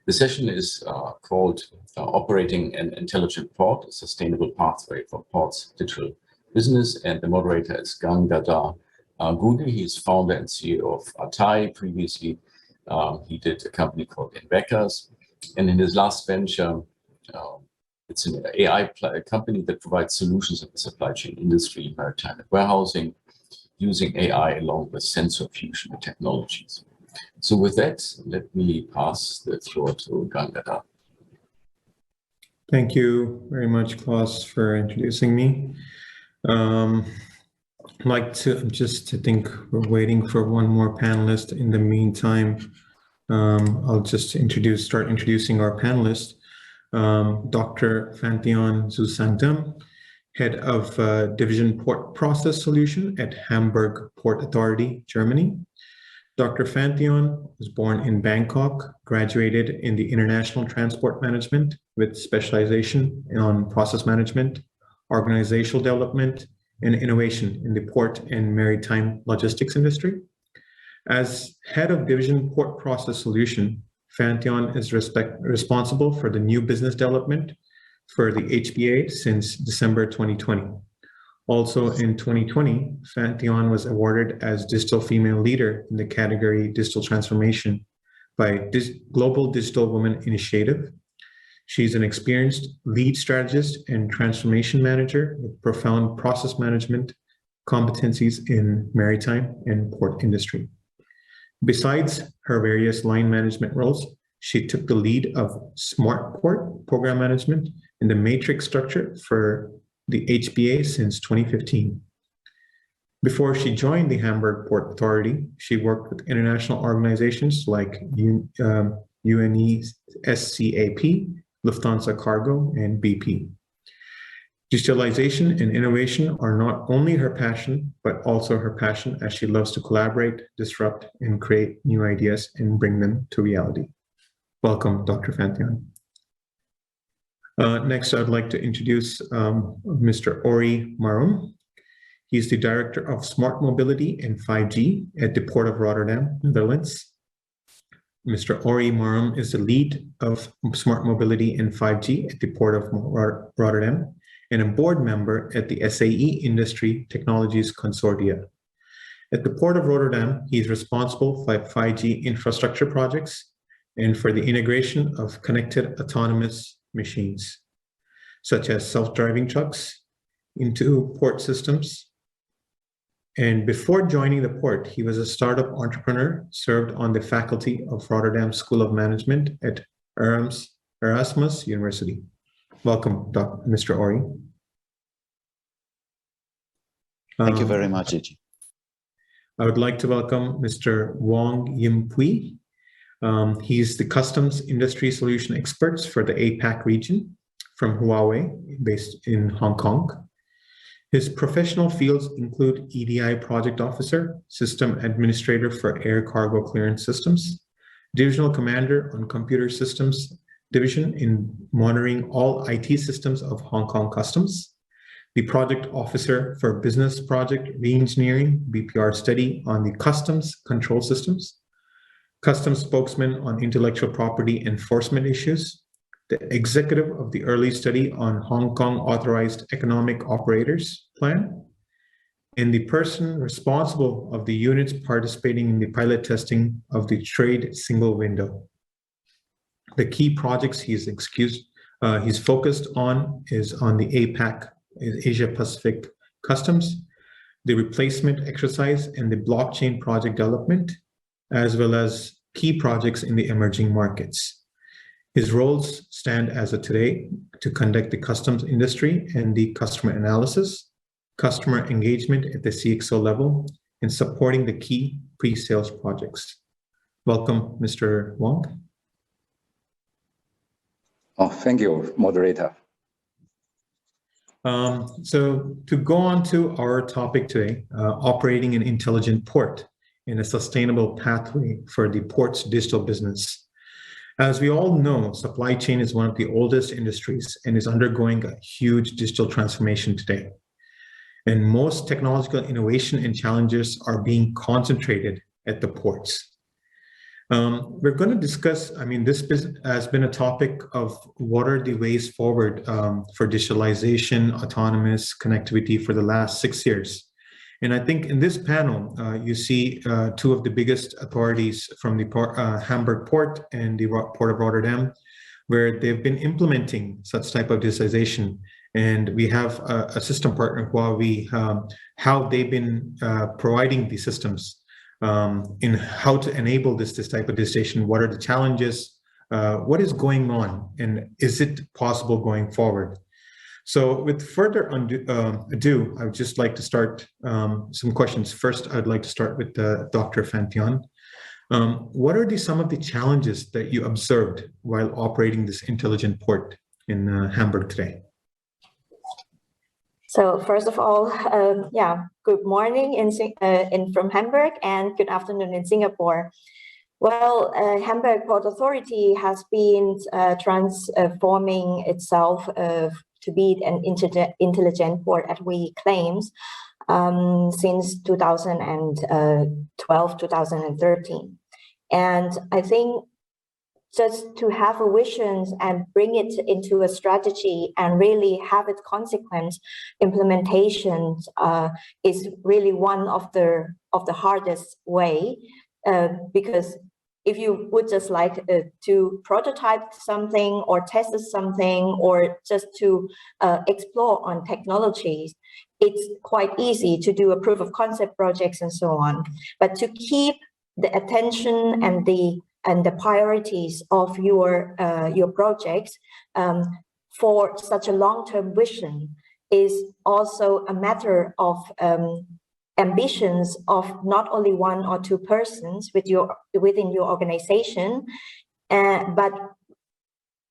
The session is called Operating an Intelligent Port, a Sustainable Pathway for Ports Digital Business, and the moderator is Gangadhar Gude. He is founder and CEO of ATAI. Previously, he did a company called Invecas, and in his last venture, it's an AI company that provides solutions in the supply chain industry, maritime and warehousing, using AI along with sensor fusion technologies. So with that, let me pass the floor to Gangadhar. Thank you very much, Klaus, for introducing me. I think we're waiting for one more panelist. In the meantime, I'll just start introducing our panelists. Dr. Phanthian Zuesongdham, Head of Division Port Process Solution at Hamburg Port Authority, Germany. Dr. Phanthian was born in Bangkok, graduated in the International Transport Management with specialization on process management, organizational development, and innovation in the port and maritime logistics industry. As Head of Division Port Process Solution, Phanthian is responsible for the new business development for the HBA since December 2020. Also in 2020, Phanthian was awarded as Digital Female Leader in the category Digital Transformation by Global Digital Women Initiative. She's an experienced lead strategist and transformation manager with profound process management competencies in maritime and port industry. Besides her various line management roles, she took the lead of Smart Port program management in the matrix structure for the HBA since 2015. Before she joined the Hamburg Port Authority, she worked with international organizations like UNESCAP, Lufthansa Cargo, and BP. Digitalization and innovation are not only her passion, but also her passion as she loves to collaborate, disrupt, and create new ideas and bring them to reality. Welcome, Dr. Phanthian. Next, I'd like to introduce Mr. Ori Marum. He's the Director of Smart Mobility and 5G at the Port of Rotterdam, Netherlands. Mr. Ori Marum is the lead of Smart Mobility and 5G at the Port of Rotterdam and a board member at the SAE Industry Technologies Consortia. At the Port of Rotterdam, he's responsible for 5G infrastructure projects and for the integration of connected autonomous machines, such as self-driving trucks, into port systems. And before joining the port, he was a startup entrepreneur, served on the faculty of Rotterdam School of Management at Erasmus University. Welcome, Mr. Ori. Thank you very much, Ichi. I would like to welcome Mr. Wong Yim Pui. He's the Customs Industry Solution Experts for the APAC region from Huawei, based in Hong Kong. His professional fields include EDI Project Officer, System Administrator for Air Cargo Clearance Systems, Divisional Commander on Computer Systems Division in monitoring all IT systems of Hong Kong Customs, the Project Officer for Business Project Reengineering, BPR Study on the Customs Control Systems, Customs Spokesman on Intellectual Property Enforcement Issues, the Executive of the Early Study on Hong Kong Authorized Economic Operators Plan, and the person responsible of the units participating in the pilot testing of the Trade Single Window. The key projects he's focused on is on the APAC, Asia Pacific Customs, the replacement exercise, and the blockchain project development, as well as key projects in the emerging markets. His roles stand as of today to conduct the customs industry and the customer analysis, customer engagement at the CXO level, and supporting the key pre-sales projects. Welcome, Mr. Wong. Oh, thank you, moderator. So to go on to our topic today, operating an intelligent port in a sustainable pathway for the port's digital business. As we all know, supply chain is one of the oldest industries and is undergoing a huge digital transformation today. And most technological innovation and challenges are being concentrated at the ports. We're going to discuss, this has been a topic of what are the ways forward for digitalization, autonomous connectivity for the last 6 years. And I think in this panel, you see two of the biggest authorities from the Hamburg port and the port of Rotterdam, where they've been implementing such type of digitization. And we have a system partner, Huawei, how they've been providing the systems in how to enable this type of digitization. What are the challenges? What is going on? And is it possible going forward? So with further ado, I would just like to start some questions. First, I'd like to start with Dr. Phanthian. What are some of the challenges that you observed while operating this intelligent port in Hamburg today? So first of all, good morning from Hamburg and good afternoon in Singapore. Well, Hamburg Port Authority has been transforming itself to be an intelligent port, as we claims, since 2012, 2013. And I think just to have a vision and bring it into a strategy and really have its consequence implementation is really one of the hardest way, because if you would just like to prototype something or test something or just to explore on technologies, it's quite easy to do a proof of concept projects and so on. But to keep the attention and the priorities of your projects for such a long-term vision is also a matter of ambitions of not only one or two persons within your organization, but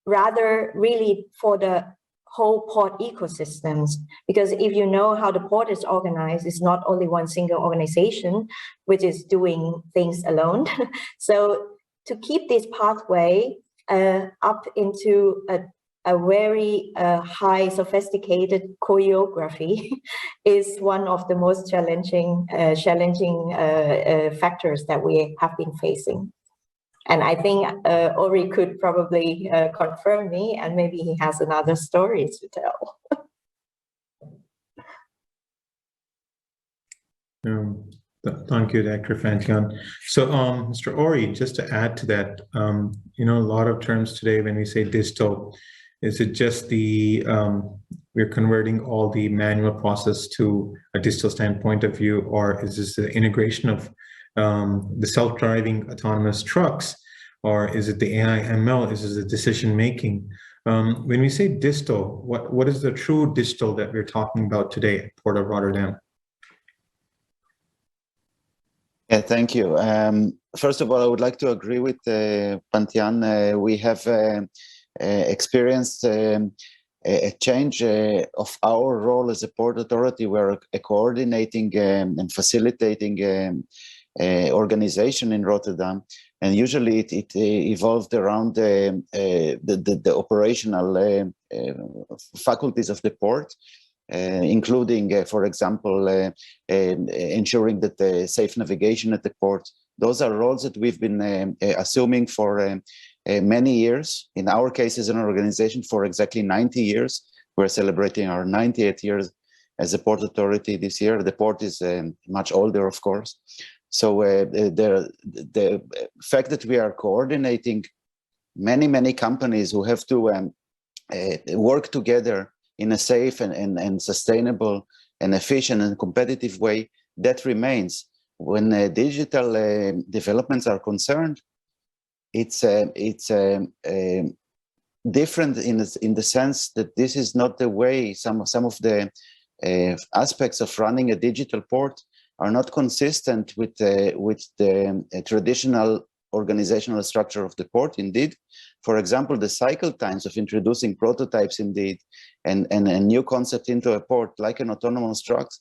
rather really for the whole port ecosystems. Because if you know how the port is organized, it's not only one single organization which is doing things alone. So to keep this pathway up into a very high sophisticated choreography is one of the most challenging factors that we have been facing. And I think Ori could probably confirm me, and maybe he has another story to tell. Thank you, Dr. Phanthian. So, Mr. Ori, just to add to that, a lot of terms today when we say digital, is it just we're converting all the manual process to a digital standpoint of view, or is this the integration of the self-driving autonomous trucks, or is it the AI ML? Is it the decision making? When we say digital, what is the true digital that we're talking about today at Port of Rotterdam? Yeah, thank you. First of all, I would like to agree with Phanthian. We have experienced a change of our role as a port authority. We're coordinating and facilitating organization in Rotterdam, and usually it evolved around the operational faculties of the port, including, for example, ensuring that safe navigation at the port. Those are roles that we've been assuming for many years. In our case, as an organization, for exactly 90 years. We're celebrating our 90th years as a port authority this year. The port is much older, of course. So the fact that we are coordinating many companies who have to work together in a safe and sustainable and efficient and competitive way, that remains. When digital developments are concerned, it's different in the sense that this is not the way some of the aspects of running a digital port are not consistent with the traditional organizational structure of the port. Indeed, for example, the cycle times of introducing prototypes, indeed, and a new concept into a port, like an autonomous trucks,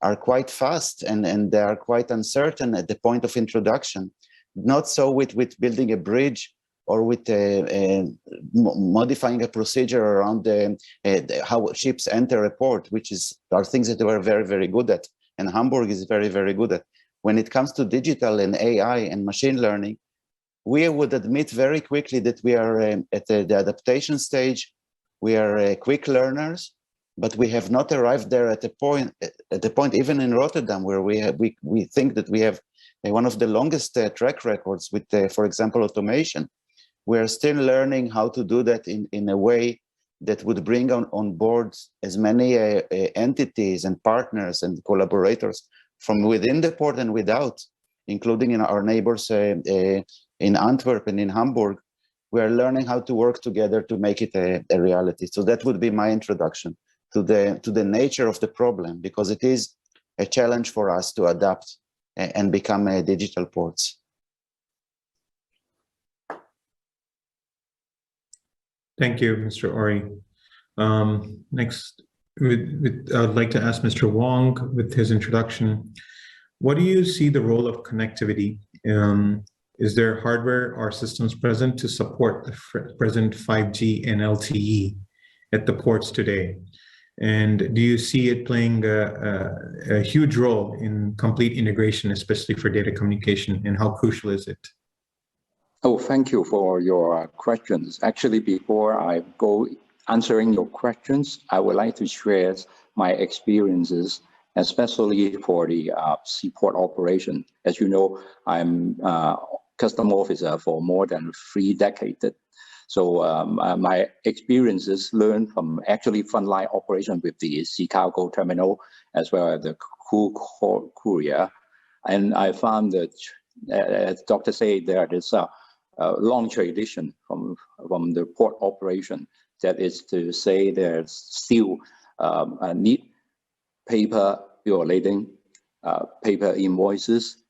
are quite fast and they are quite uncertain at the point of introduction. Not so with building a bridge or with modifying a procedure around how ships enter a port, which are things that we're very good at, and Hamburg is very good at. When it comes to digital and AI and machine learning, we would admit very quickly that we are at the adaptation stage. We are quick learners, but we have not arrived there at the point even in Rotterdam, where we think that we have one of the longest track records with, for example, automation. We are still learning how to do that in a way that would bring on board as many entities and partners and collaborators from within the port and without, including in our neighbors in Antwerp and in Hamburg. We are learning how to work together to make it a reality. So that would be my introduction to the nature of the problem, because it is a challenge for us to adapt and become digital ports. Thank you, Mr. Ori. Next, I'd like to ask Mr. Wong with his introduction. What do you see the role of connectivity? Is there hardware or systems present to support the present 5G and LTE at the ports today? And do you see it playing a huge role in complete integration, especially for data communication, and how crucial is it? Oh, thank you for your questions. Actually, before I go answering your questions, I would like to share my experiences, especially for the seaport operation. As you know, I'm custom officer for more than 3 decades. So my experiences learned from actually frontline operation with the sea cargo terminal, as well as the crew courier. And I found that, as Dr. said, there is a long tradition from the port operation. That is to say, there's still a need paper bill of lading, paper invoices,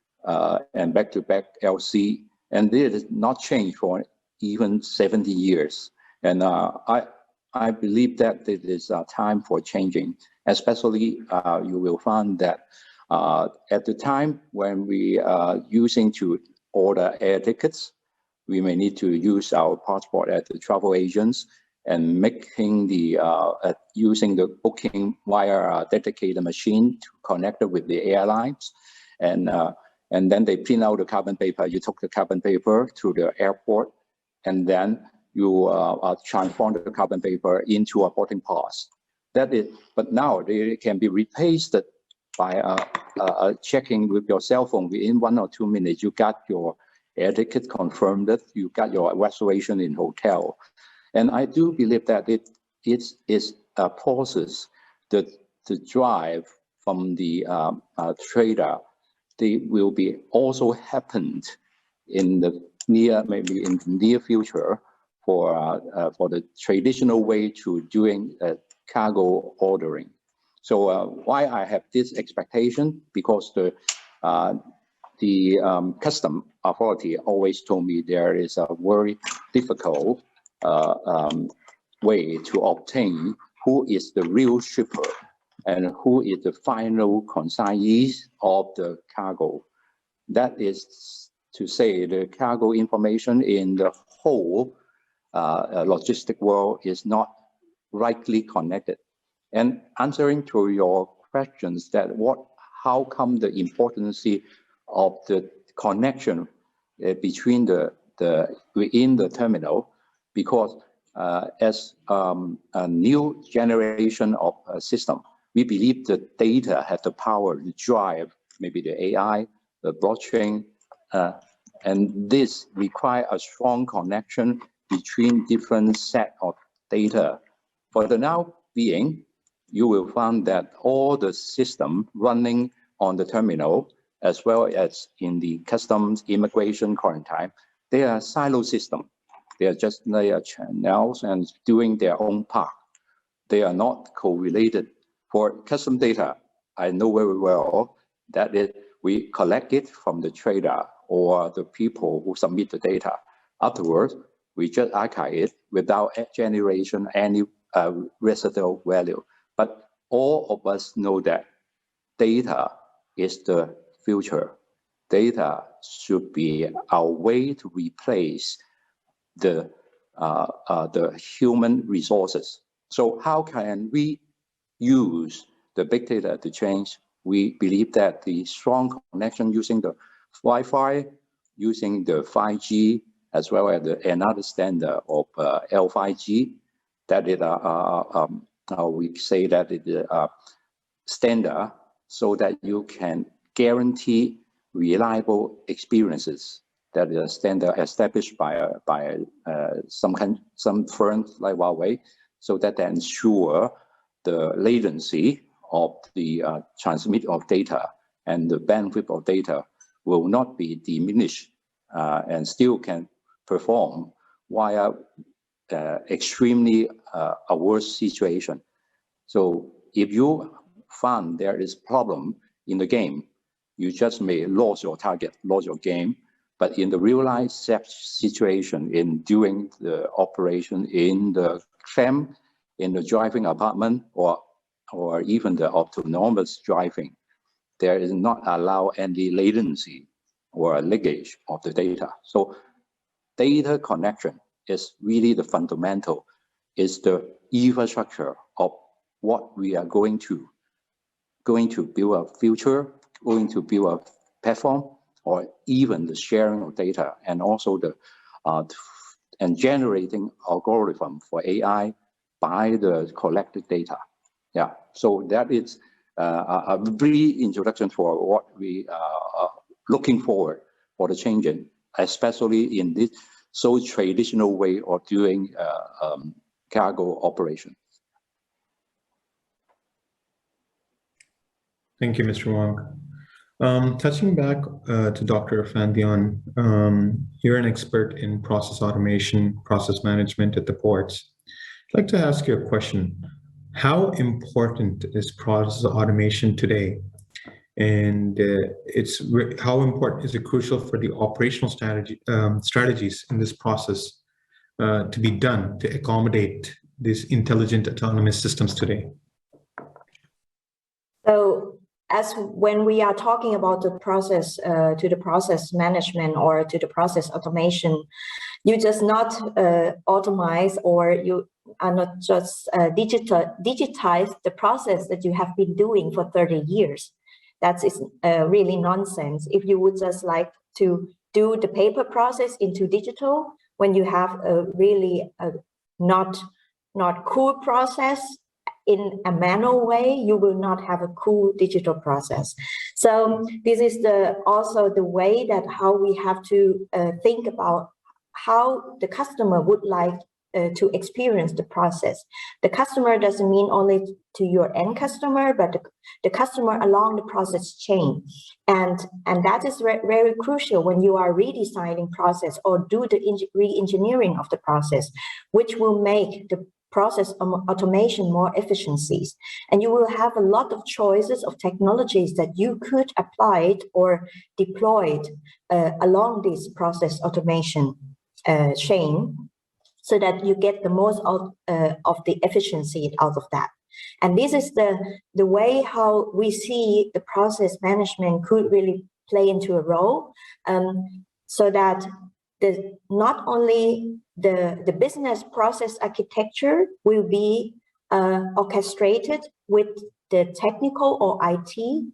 and back-to-back LC, and this has not changed for even 70 years. And I believe that it is time for changing. Especially, you will find that at the time when we are using to order air tickets, we may need to use our passport at the travel agents and making the using the booking via a dedicated machine to connect it with the airlines, and then they print out the carbon paper. You took the carbon paper to the airport, and then you transform the carbon paper into a boarding pass. That is, but now they can be replaced by checking with your cell phone. Within 1 or 2 minutes, you got your air ticket confirmed, that you got your reservation in hotel. And I do believe that it is a process that the drive from the trader, they will be also happened in the maybe in the near future for the traditional way to doing cargo ordering. So why I have this expectation? Because the custom authority always told me there is a very difficult way to obtain who is the real shipper and who is the final consignee of the cargo. That is to say, the cargo information in the whole logistic world is not rightly connected. And answering to your questions, that how come the importance of the connection between within the terminal? Because as a new generation of system, we believe that data has the power to drive maybe the AI, the blockchain, and this requires a strong connection between different set of data. For the now being, you will find that all the system running on the terminal, as well as in the customs, immigration, quarantine, they are silo system. They are just layer channels and doing their own part. They are not correlated. For custom data, I know very well that we collect it from the trader or the people who submit the data. Afterwards, we just archive it without generation any residual value. But all of us know that data is the future. Data should be our way to replace the human resources. So how can we use the big data to change? We believe that the strong connection using the Wi-Fi, using the 5G as well as another standard of L5G, that is we say that it is a standard so that you can guarantee reliable experiences. That is a standard established by some firms like Huawei, so that they ensure the latency of the transmit of data and the bandwidth of data will not be diminished and still can perform while extremely a worse situation. So if you find there is problem in the game, you just may lose your target, lose your game. But in the real life situation, in doing the operation in the tram, in the driving apartment, or even the autonomous driving, there is not allow any latency or leakage of the data. So data connection is really the fundamental, is the infrastructure of what we are going to build a future, going to build a platform, or even the sharing of data, and also the and generating algorithm for AI by the collected data. Yeah, so that is a brief introduction for what we are looking forward for the changing, especially in this so traditional way of doing cargo operation. Thank you, Mr. Wong. Touching back to Dr. Phanthian, you're an expert in process automation, process management at the ports. I'd like to ask you a question. How important is process automation today? And how important is it crucial for the operational strategies in this process to be done to accommodate these intelligent autonomous systems today? So, as when we are talking about the process, to the process management or to the process automation, you just not automate, or you are not just digitize the process that you have been doing for 30 years. That is really nonsense. If you would just like to do the paper process into digital, when you have a really not cool process in a manual way, you will not have a cool digital process. So this is also the way that how we have to think about how the customer would like to experience the process. The customer doesn't mean only to your end customer, but the customer along the process chain. And that is very crucial when you are redesigning process or do the re-engineering of the process, which will make the process automation more efficiencies. And you will have a lot of choices of technologies that you could apply or deploy along this process automation chain, so that you get the most of the efficiency out of that. And this is the way how we see the process management could really play into a role, so that not only the business process architecture will be orchestrated with the technical or IT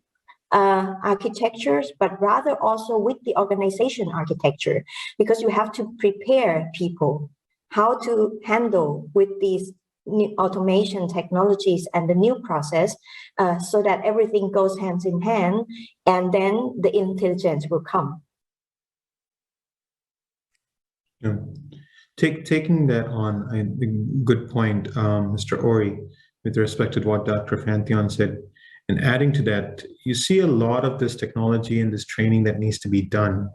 architectures, but rather also with the organization architecture, because you have to prepare people how to handle with these new automation technologies and the new process, so that everything goes hand in hand, and then the intelligence will come. Yeah. Taking that on, a good point, Mr. Ori, with respect to what Dr. Phanthian said, and adding to that, you see a lot of this technology and this training that needs to be done,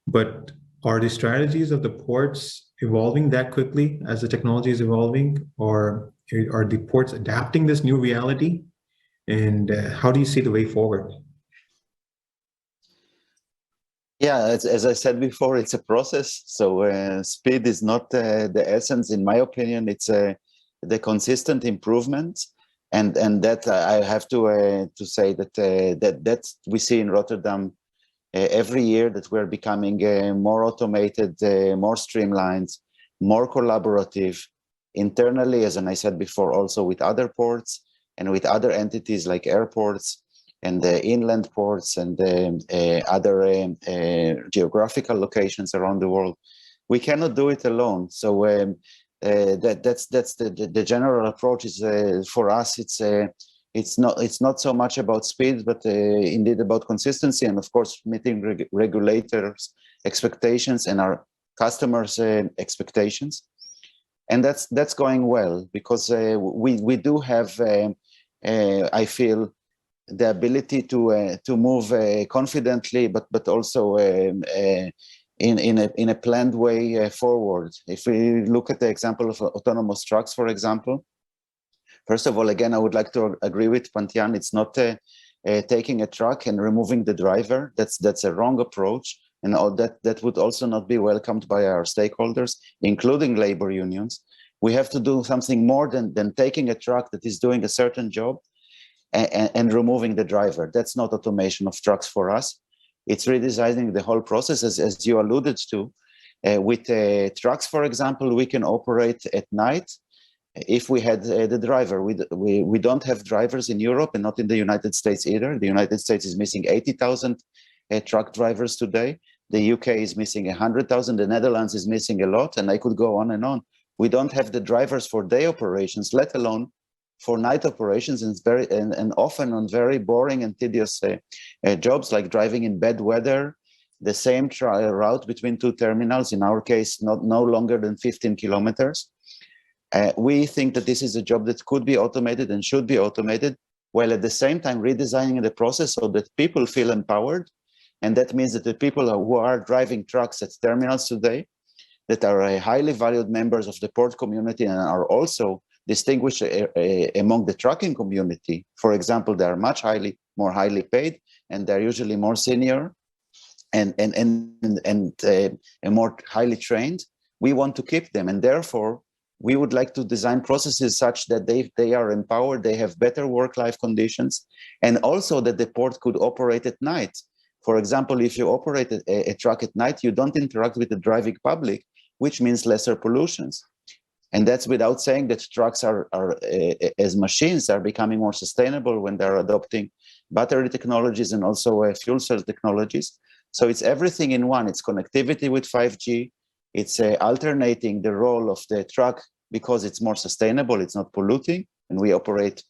but are the strategies of the ports evolving that quickly as the technology is evolving, or are the ports adapting this new reality? And how do you see the way forward? Yeah, as I said before, it's a process. So speed is not the essence, in my opinion. It's the consistent improvement, and that I have to say that that we see in Rotterdam every year, that we're becoming more automated, more streamlined, more collaborative internally, as I said before, also with other ports and with other entities like airports. and the inland ports and other geographical locations around the world. We cannot do it alone. So that's the general approach. Is for us, it's not so much about speed, but indeed about consistency, and of course meeting regulators' expectations and our customers' expectations. And that's going well, because we do have, I feel, the ability to move confidently, but also in a planned way forward. If we look at the example of autonomous trucks, for example, first of all, again, I would like to agree with Phanthian. It's not taking a truck and removing the driver. That's a wrong approach, and all that would also not be welcomed by our stakeholders, including labor unions. We have to do something more than taking a truck that is doing a certain job and removing the driver. That's not automation of trucks for us. It's redesigning the whole process, as you alluded to. With trucks, for example, we can operate at night if we had the driver. We don't have drivers in Europe, and not in the United States either. The United States is missing 80,000 truck drivers today. The UK is missing 100,000. The Netherlands is missing a lot, and I could go on and on. We don't have the drivers for day operations, let alone for night operations, and often on very boring and tedious jobs, like driving in bad weather, the same route between two terminals, in our case, no longer than 15 kilometers. We think that this is a job that could be automated and should be automated, while at the same time redesigning the process so that people feel empowered. And that means that the people who are driving trucks at terminals today, that are highly valued members of the port community and are also distinguished among the trucking community. For example, they are much more highly paid, and they're usually more senior and more highly trained. We want to keep them, and therefore we would like to design processes such that they are empowered, they have better work-life conditions, and also that the port could operate at night. For example, if you operate a truck at night, you don't interact with the driving public, which means lesser pollutions. And that's without saying that trucks are as machines are becoming more sustainable when they're adopting battery technologies and also fuel cell technologies. So it's everything in one. It's connectivity with 5G. It's alternating the role of the truck because it's more sustainable, it's not polluting, and we operate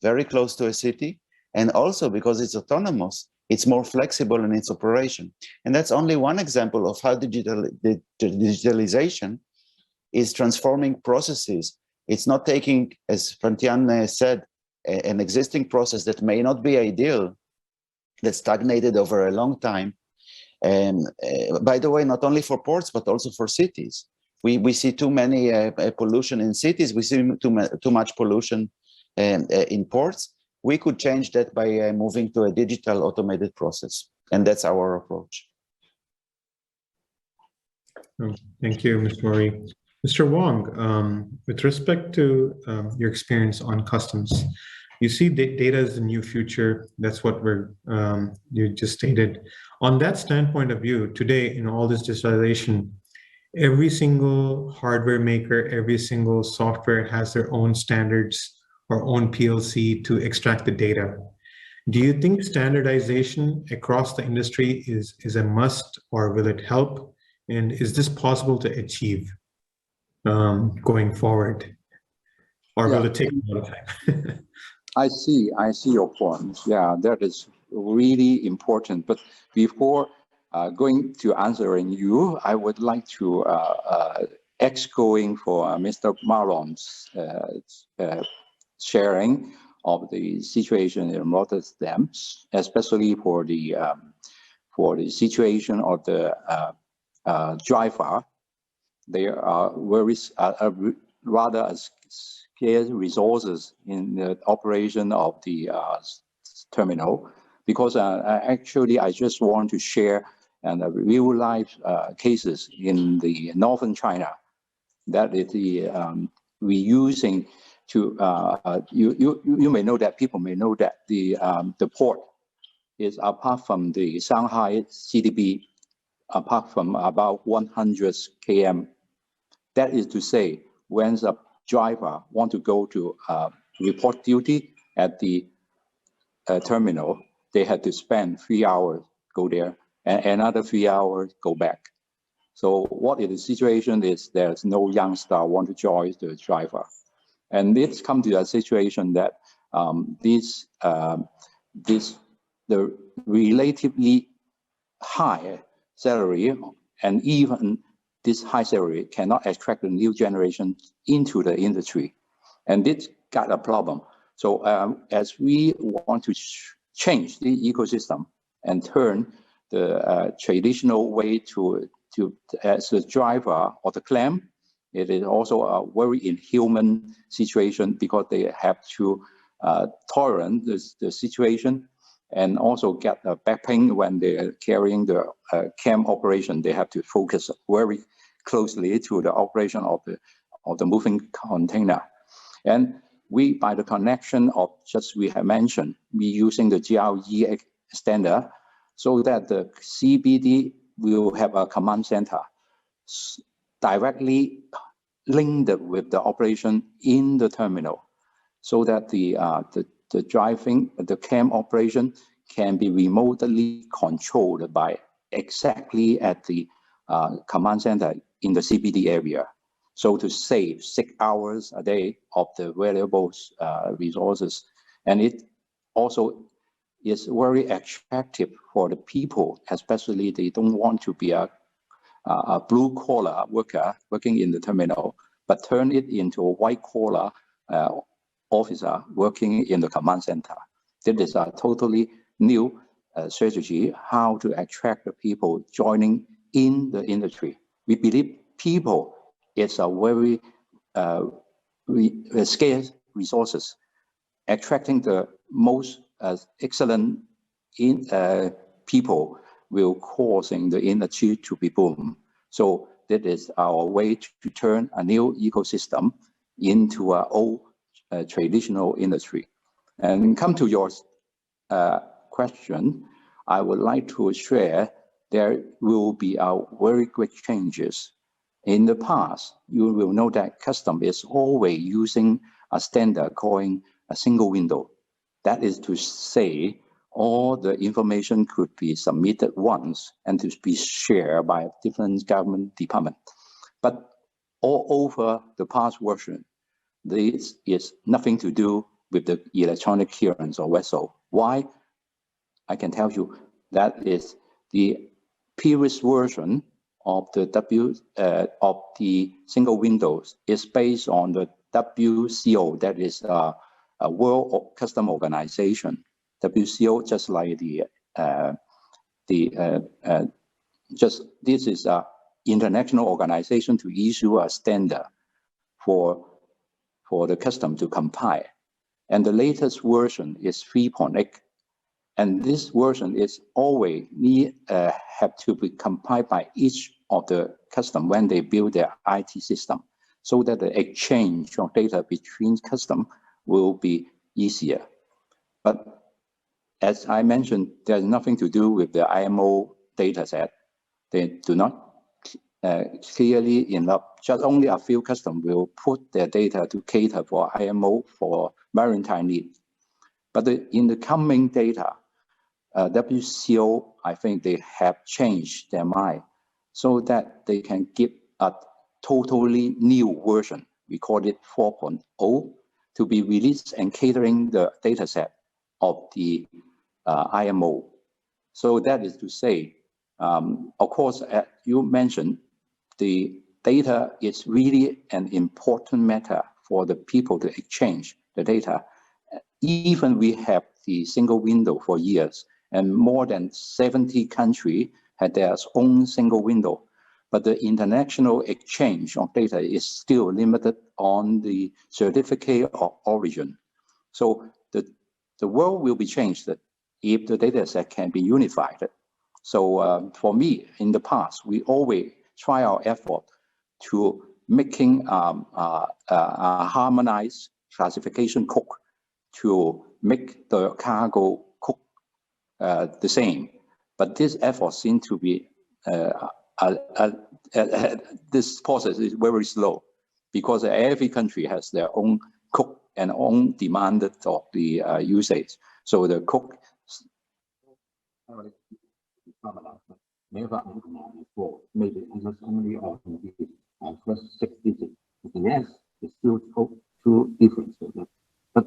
very close to a city. And also because it's autonomous, it's more flexible in its operation. And that's only one example of how digitalization is transforming processes. It's not taking, as Phanthian said, an existing process that may not be ideal, that stagnated over a long time. And by the way, not only for ports, but also for cities. We see too many pollution in cities. We see too much pollution in ports. We could change that by moving to a digital automated process. And that's our approach. Oh, thank you, Mr. Ori. Mr. Wong, with respect to your experience on customs, you see data is the new future. That's what you just stated. On that standpoint of view, today in all this digitalization, every single hardware maker, every single software has their own standards or own PLC to extract the data. Do you think standardization across the industry is a must, or will it help? And is this possible to achieve going forward? Or will it take a lot of time? I see your point. Yeah, that is really important. But before going to answering you, I would like to echoing for Mr. Marom's sharing of the situation in Rotterdam, especially for the situation of the driver. There are rather scarce resources in the operation of the terminal, because actually I just want to share real life cases in the northern China that we using to you may know that, people may know that the port is, apart from the Shanghai CDB, apart from about 100 km. That is to say, when the driver want to go to report duty at the terminal, they had to spend 3 hours go there and another 3 hours go back. So what is the situation is there's no youngster want to join the driver. And it's come to a situation that the relatively high salary and even this high salary cannot attract the new generation into the industry. And this got a problem. So as we want to change the ecosystem and turn the traditional way to as the driver or the clam, it is also a very inhuman situation because they have to tolerate the situation and also get a back pain when they are carrying the camp operation. They have to focus very closely to the operation of the moving container. And we, by the connection of just we have mentioned, we using the GRE standard so that the CBD will have a command center directly linked with the operation in the terminal, so that the driving, the camp operation can be remotely controlled by exactly at the command center in the CBD area. So to save 6 hours a day of the valuable resources. And it also is very attractive for the people, especially they don't want to be a blue collar worker working in the terminal, but turn it into a white collar officer working in the command center. That is a totally new strategy, how to attract the people joining in the industry. We believe people is a very scarce resources. Attracting the most excellent people will causing the industry to be boom. So that is our way to turn a new ecosystem into an old traditional industry. And come to your question, I would like to share there will be very great changes. In the past, you will know that custom is always using a standard called a single window. That is to say, all the information could be submitted once and to be shared by different government departments. But all over the past version, this is nothing to do with the electronic clearance or vessel. Why? I can tell you that is the previous version of the single windows is based on the WCO, that is a World Custom Organization. WCO, just like this is an international organization to issue a standard for the custom to comply. And the latest version is 3.8. And this version is always have to be compiled by each of the custom when they build their IT system, so that the exchange of data between custom will be easier. But as I mentioned, there's nothing to do with the IMO data set. They do not clearly enough. Just only a few custom will put their data to cater for IMO for maritime needs. But in the coming data, WCO, I think they have changed their mind so that they can give a totally new version. We call it 4.0 to be released and catering the data set of the IMO. So that is to say, of course, as you mentioned, the data is really an important matter for the people to exchange the data. Even we have the single window for years, and more than 70 countries had their own single window. But the international exchange of data is still limited on the certificate of origin. So the world will be changed if the data set can be unified. So for me, in the past, we always try our effort to making a harmonized classification code to make the cargo code the same. But this effort seems to be, this process is very slow because every country has their own code and own demand of the usage. So the code never implemented before. Maybe it was only on the first 6 digits. Yes, it's still two different. But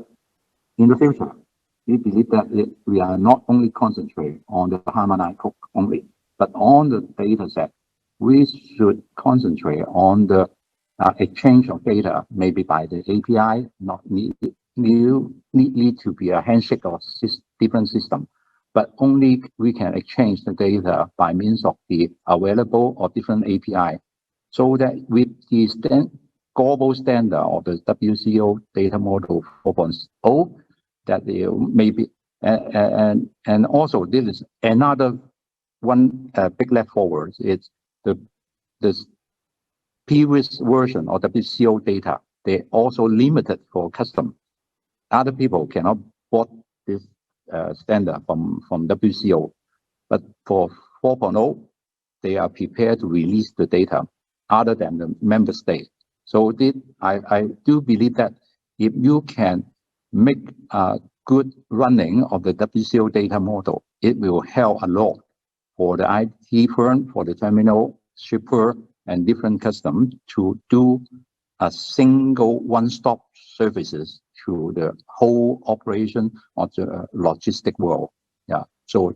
in the future, we believe that we are not only concentrating on the harmonized code only, but on the data set. We should concentrate on the exchange of data, maybe by the API, not need to be a handshake of different system, but only we can exchange the data by means of the available or different API, so that with the global standard of the WCO data model 4.0, that they may be, and also this is another one big leap forward. It's this previous version of WCO data. They also limited for custom. Other people cannot bought this standard from WCO, but for 4.0, they are prepared to release the data other than the member state. So I do believe that if you can make a good running of the WCO data model, it will help a lot for the IT firm, for the terminal shipper, and different customs to do a single one-stop services to the whole operation of the logistic world. Yeah. So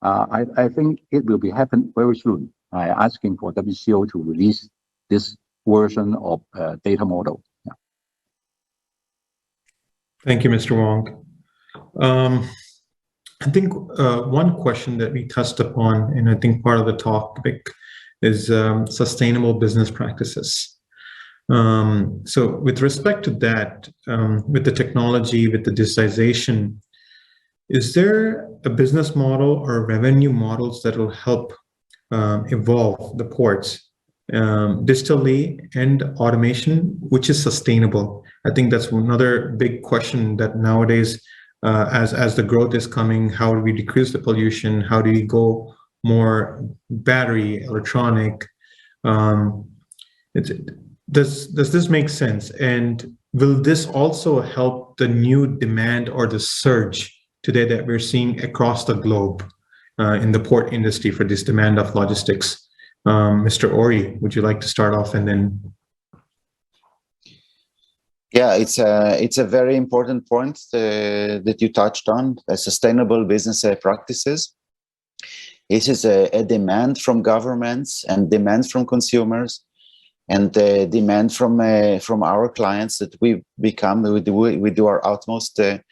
I think it will be happen very soon. I'm asking for WCO to release this version of data model. Yeah. Thank you, Mr. Wong. I think one question that we touched upon, and I think part of the topic, is sustainable business practices. So with respect to that, with the technology, with the digitization, is there a business model or revenue models that will help evolve the ports digitally and automation, which is sustainable? I think that's another big question that nowadays, as the growth is coming, how do we decrease the pollution? How do we go more battery, electronic? Does this make sense? And will this also help the new demand or the surge today that we're seeing across the globe in the port industry for this demand of logistics? Mr. Ori, would you like to start off and then? Yeah, it's a very important point that you touched on, sustainable business practices. This is a demand from governments and demand from consumers, and demand from our clients that we do our utmost to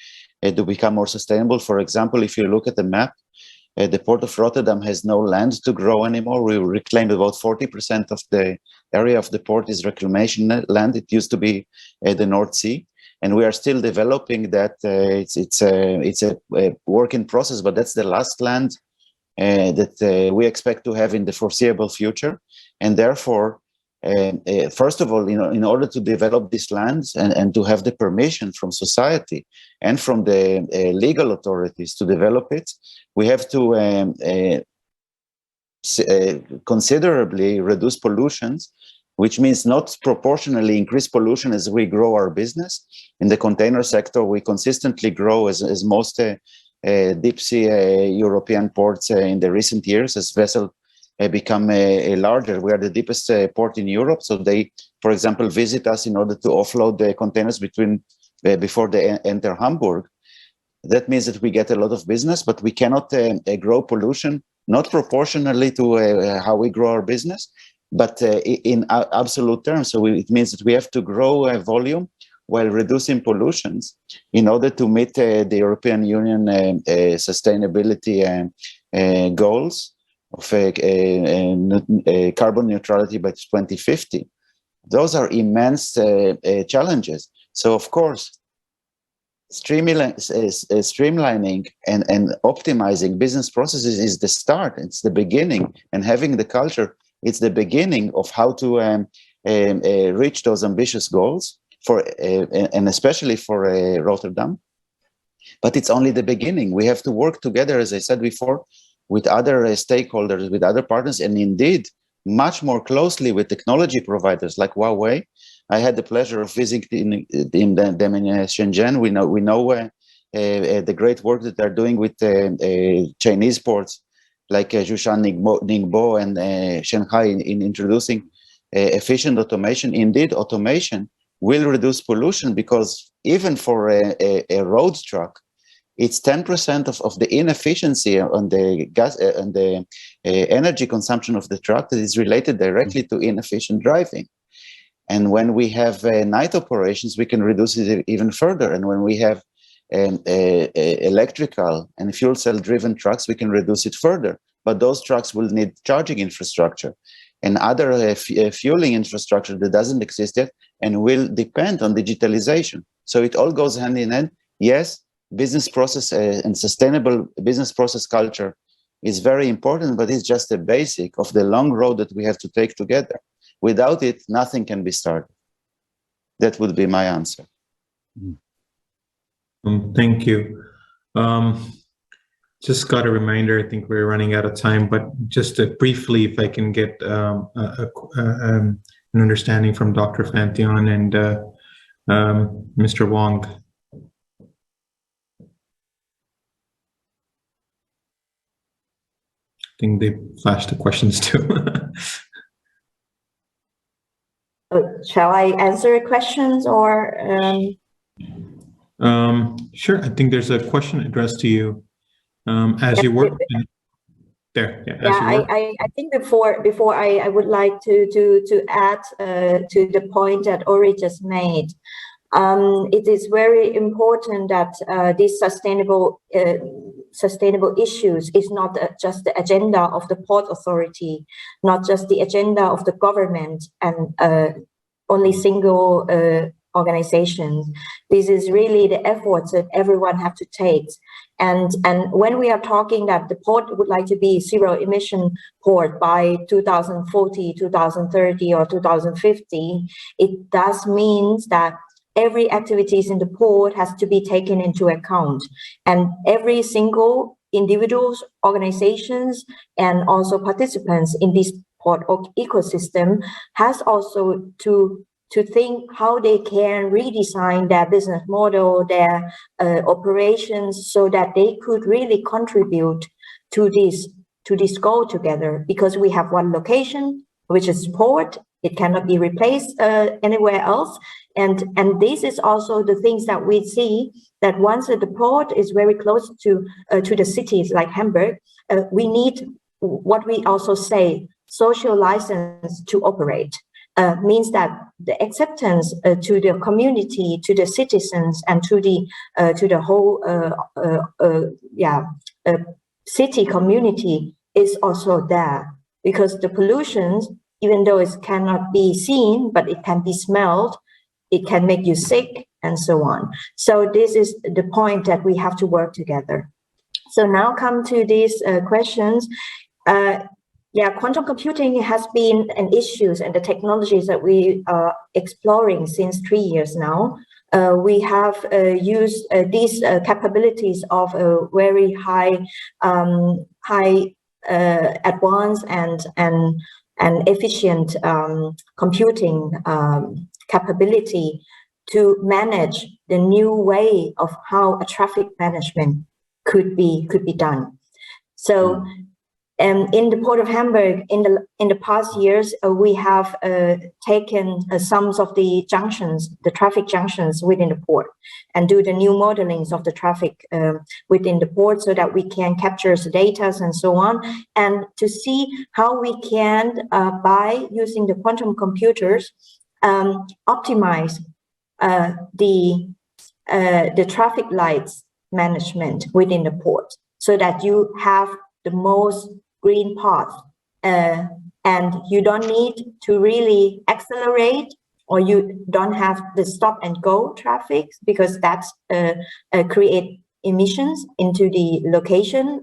become more sustainable. For example, if you look at the map, the port of Rotterdam has no land to grow anymore. We reclaimed about 40% of the area of the port is reclamation land. It used to be the North Sea, and we are still developing that. It's a work in process, but that's the last land that we expect to have in the foreseeable future. And therefore, first of all, in order to develop these lands and to have the permission from society and from the legal authorities to develop it, we have to considerably reduce pollutions, which means not proportionally increase pollution as we grow our business. In the container sector, we consistently grow as most deep sea European ports in the recent years as vessels become larger. We are the deepest port in Europe, so they, for example, visit us in order to offload the containers before they enter Hamburg. That means that we get a lot of business, but we cannot grow pollution, not proportionally to how we grow our business, but in absolute terms. So it means that we have to grow volume while reducing pollutions in order to meet the European Union sustainability goals of carbon neutrality by 2050. Those are immense challenges. So of course, streamlining and optimizing business processes is the start. It's the beginning, and having the culture, it's the beginning of how to reach those ambitious goals and especially for Rotterdam. But it's only the beginning. We have to work together, as I said before, with other stakeholders, with other partners, and indeed much more closely with technology providers like Huawei. I had the pleasure of visiting them in Shenzhen. We know the great work that they're doing with Chinese ports like Zhoushan, Ningbo, and Shanghai in introducing efficient automation. Indeed, automation will reduce pollution, because even for a road truck, it's 10% of the inefficiency on the gas and the energy consumption of the truck that is related directly to inefficient driving. And when we have night operations, we can reduce it even further. And when we have electrical and fuel cell driven trucks, we can reduce it further. But those trucks will need charging infrastructure and other fueling infrastructure that doesn't exist yet, and will depend on digitalization. So it all goes hand in hand. Yes, business process and sustainable business process culture is very important, but it's just a basic of the long road that we have to take together. Without it, nothing can be started. That would be my answer. Thank you. Just got a reminder, I think we're running out of time, but just briefly, if I can get an understanding from Dr. Phanthian and Mr. Wong. I think they flashed the questions too. Shall I answer questions or? Sure. I think there's a question addressed to you as you work there. Yeah, I think before I would like to add to the point that Ori just made. It is very important that these sustainable issues is not just the agenda of the Port Authority, not just the agenda of the government and only single organizations. This is really the efforts that everyone have to take. And when we are talking that the port would like to be zero emission port by 2040, 2030, or 2050, it does mean that every activities in the port has to be taken into account, and every single individuals, organizations, and also participants in this port ecosystem has also to think how they can redesign their business model, their operations, so that they could really contribute to this goal together. Because we have one location, which is port. It cannot be replaced anywhere else. And this is also the things that we see, that once the port is very close to the cities like Hamburg, we need what we also say, social license to operate. Means that the acceptance to the community, to the citizens, and to the whole city community is also there, because the pollutions, even though it cannot be seen, but it can be smelled, it can make you sick, and so on. So this is the point that we have to work together. So now come to these questions. Quantum computing has been an issue, and the technologies that we are exploring since 3 years now. We have used these capabilities of a very high advanced and efficient computing capability to manage the new way of how a traffic management could be done. So. In the Port of Hamburg, in the past years, we have taken some of the junctions, the traffic junctions within the port, and do the new modelings of the traffic within the port, so that we can capture the data and so on, and to see how we can, by using the quantum computers, optimize the traffic lights management within the port, so that you have the most green path, and you don't need to really accelerate, or you don't have the stop and go traffic, because that's create emissions into the location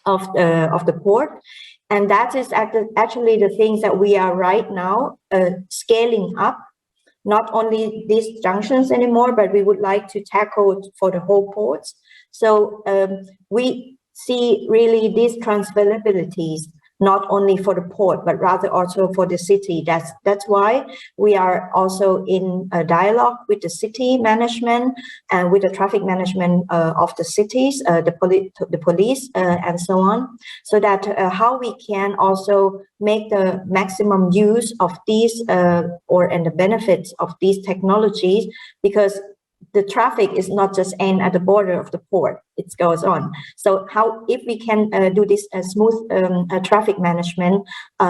of the port. And that is actually the things that we are right now scaling up, not only these junctions anymore, but we would like to tackle for the whole ports. So we see really these transferabilities not only for the port, but rather also for the city. That's why we are also in a dialogue with the city management and with the traffic management of the cities, the police, and so on, so that how we can also make the maximum use of these and the benefits of these technologies, because the traffic is not just aimed at the border of the port, it goes on. So how, if we can do this smooth traffic management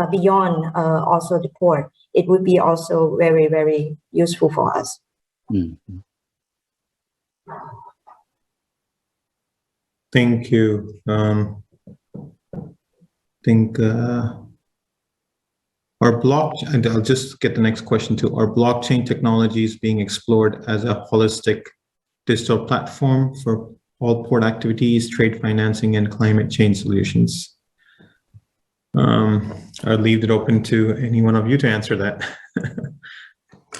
beyond also the port, it would be also very, very useful for us. Mm-hmm. Thank you. Our blockchain, and I'll just get the next question too. Are blockchain technologies being explored as a holistic digital platform for all port activities, trade financing, and climate change solutions? I'll leave it open to any one of you to answer that.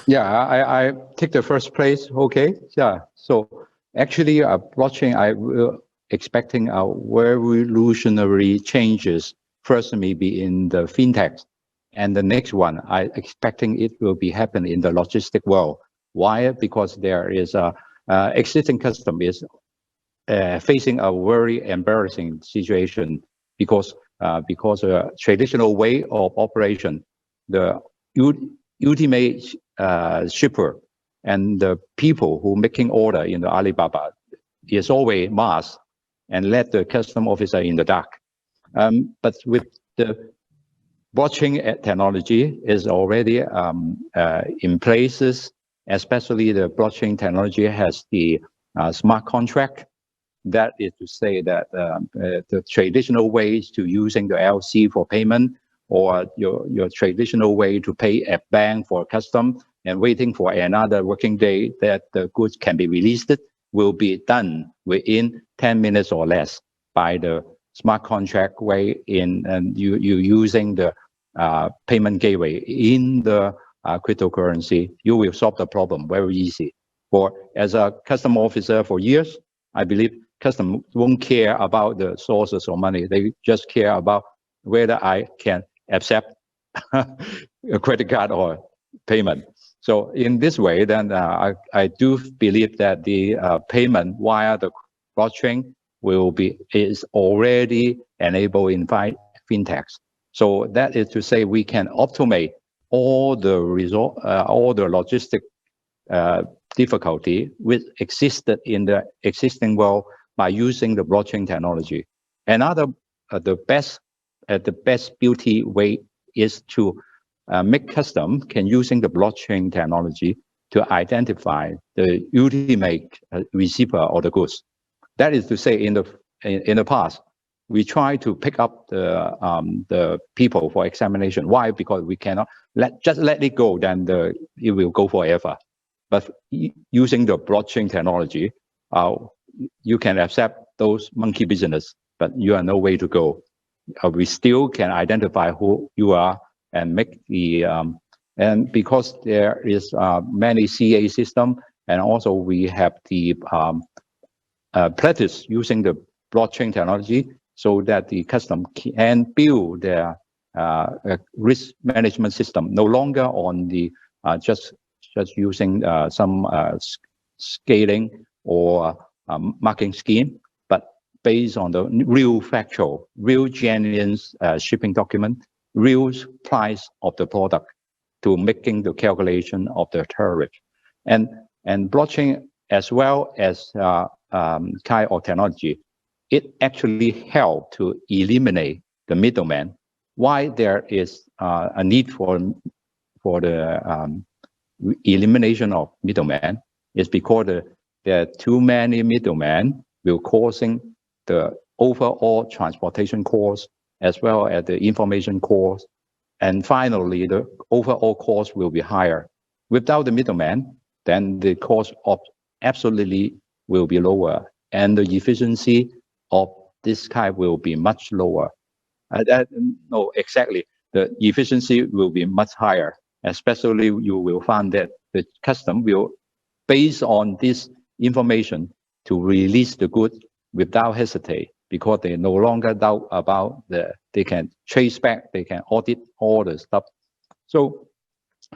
Yeah, I take the first place. Okay. Yeah. So actually, blockchain, I will expecting a revolutionary changes. First, maybe in the fintech. And the next one, I expecting it will be happen in the logistic world. Why? Because there is a existing custom is facing a very embarrassing situation because a traditional way of operation, the ultimate shipper and the people who making order in the Alibaba is always masked and let the custom officer in the dark. But with the blockchain technology is already in places, especially the blockchain technology has the smart contract. That is to say that the traditional ways to using the LC for payment, or your traditional way to pay at bank for custom and waiting for another working day that the goods can be released, will be done within 10 minutes or less by the smart contract way and you using the payment gateway in the cryptocurrency. You will solve the problem very easy. For as a custom officer for years, I believe custom won't care about the sources of money. They just care about whether I can accept a credit card or payment. So in this way, then I do believe that the payment via the blockchain is already enabled in fintechs. So that is to say we can automate all the logistic difficulty which existed in the existing world by using the blockchain technology. Another the best beauty way is to make custom can using the blockchain technology to identify the ultimate receiver of the goods. That is to say, in the past, we try to pick up the people for examination. Why? Because we cannot just let it go, then it will go forever. But using the blockchain technology, you can accept those monkey business, but you are no way to go. We still can identify who you are and make the and because there is many CA system, and also we have the practice using the blockchain technology, so that the custom can build their risk management system, no longer on the just using some scaling or marking scheme, but based on the real factual, real genuine shipping document, real price of the product to making the calculation of the tariff. And blockchain, as well as kind of technology, it actually helped to eliminate the middleman. Why there is a need for the elimination of middleman is because there are too many middlemen will causing the overall transportation cost as well as the information cost, and finally the overall cost will be higher. Without the middleman, then the cost of absolutely will be lower, and the efficiency of this kind will be much lower. No, exactly. The efficiency will be much higher, especially you will find that the custom will, based on this information, to release the goods without hesitate because they no longer doubt about they can trace back, they can audit all the stuff. So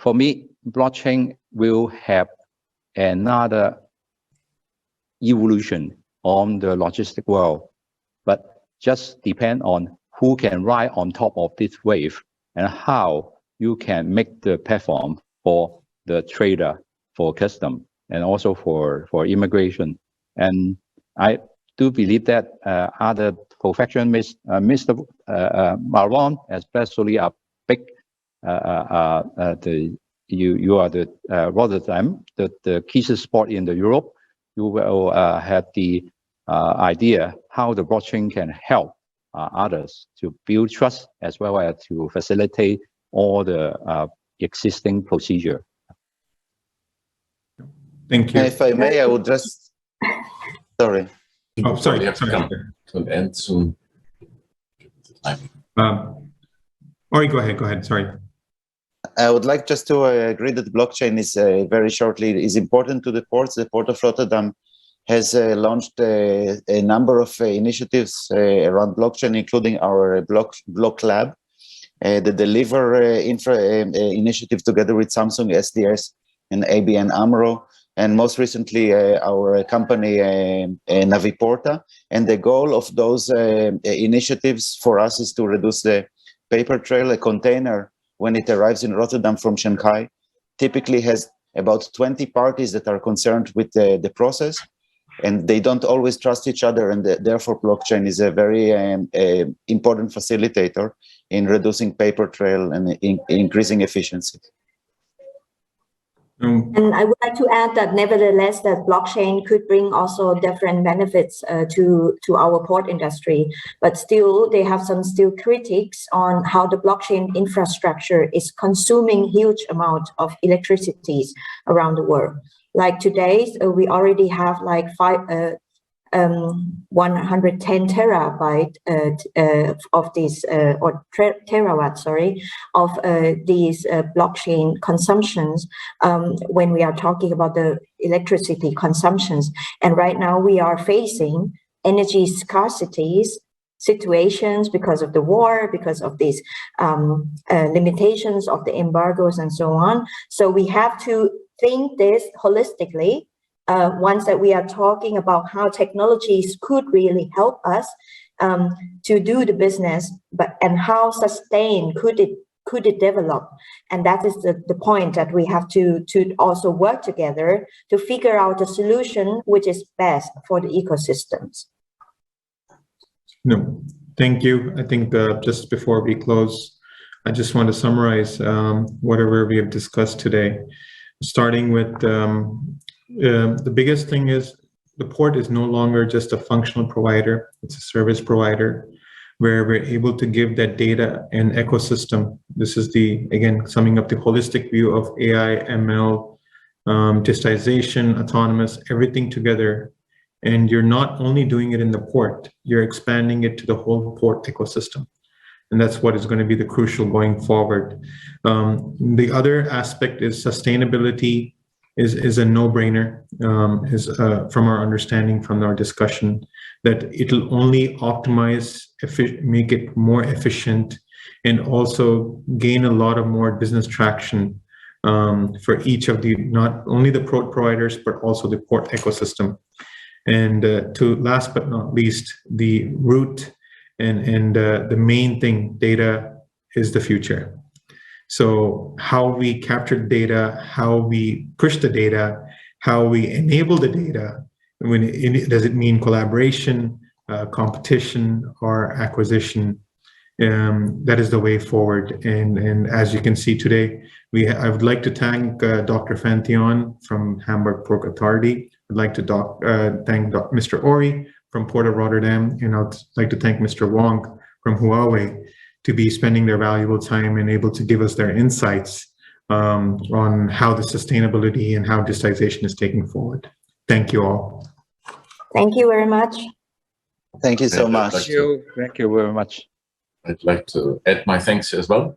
for me, blockchain will have another evolution on the logistic world, but just depend on who can ride on top of this wave and how you can make the platform for the trader, for custom, and also for immigration. And I do believe that other professions, Mr. Marom, especially a big, you are the Rotterdam, the key spot in the Europe. You will have the idea how the blockchain can help others to build trust as well as to facilitate all the existing procedure. Thank you. If I may, I would just, sorry. Oh, sorry. We have to come to an end soon. Ori, go ahead. Sorry. I would like just to agree that blockchain is very shortly is important to the ports. The Port of Rotterdam has launched a number of initiatives around blockchain, including our block lab, the Deliver initiative together with Samsung, SDS, and ABN AMRO, and most recently our company Naviporta. And the goal of those initiatives for us is to reduce the paper trail. A container, when it arrives in Rotterdam from Shanghai, typically has about 20 parties that are concerned with the process, and they don't always trust each other, and therefore blockchain is a very important facilitator in reducing paper trail and increasing efficiency. And I would like to add that nevertheless, that blockchain could bring also different benefits to our port industry, but still they have some critics on how the blockchain infrastructure is consuming huge amount of electricity around the world. Like today, we already have like 110 terabyte of these or terawatt, sorry, of these blockchain consumptions when we are talking about the electricity consumptions. And right now we are facing energy scarcities situations because of the war, because of these limitations of the embargoes and so on. So we have to think this holistically. Once that we are talking about how technologies could really help us to do the business, and how sustained could it develop, and that is the point that we have to also work together to figure out a solution which is best for the ecosystems. No, thank you. I think just before we close, I just want to summarize whatever we have discussed today, starting with the biggest thing is the port is no longer just a functional provider, it's a service provider where we're able to give that data and ecosystem. This is again, summing up the holistic view of AI, ML, digitization, autonomous, everything together. And you're not only doing it in the port, you're expanding it to the whole port ecosystem. And that's what is going to be the crucial going forward. The other aspect is sustainability is a no-brainer, from our understanding, from our discussion, that it'll only optimize, make it more efficient, and also gain a lot of more business traction for each of the, not only the port providers, but also the port ecosystem. And to last but not least, the root and the main thing, data is the future. So how we capture data, how we push the data, how we enable the data, does it mean collaboration, competition, or acquisition? That is the way forward. And as you can see today, I would like to thank Dr. Phanthian from Hamburg Port Authority. I'd like to thank Mr. Ori from Port of Rotterdam, and I'd like to thank Mr. Wong from Huawei to be spending their valuable time and able to give us their insights on how the sustainability and how digitization is taking forward. Thank you all. Thank you very much. Thank you so much. Thank you very much. I'd like to add my thanks as well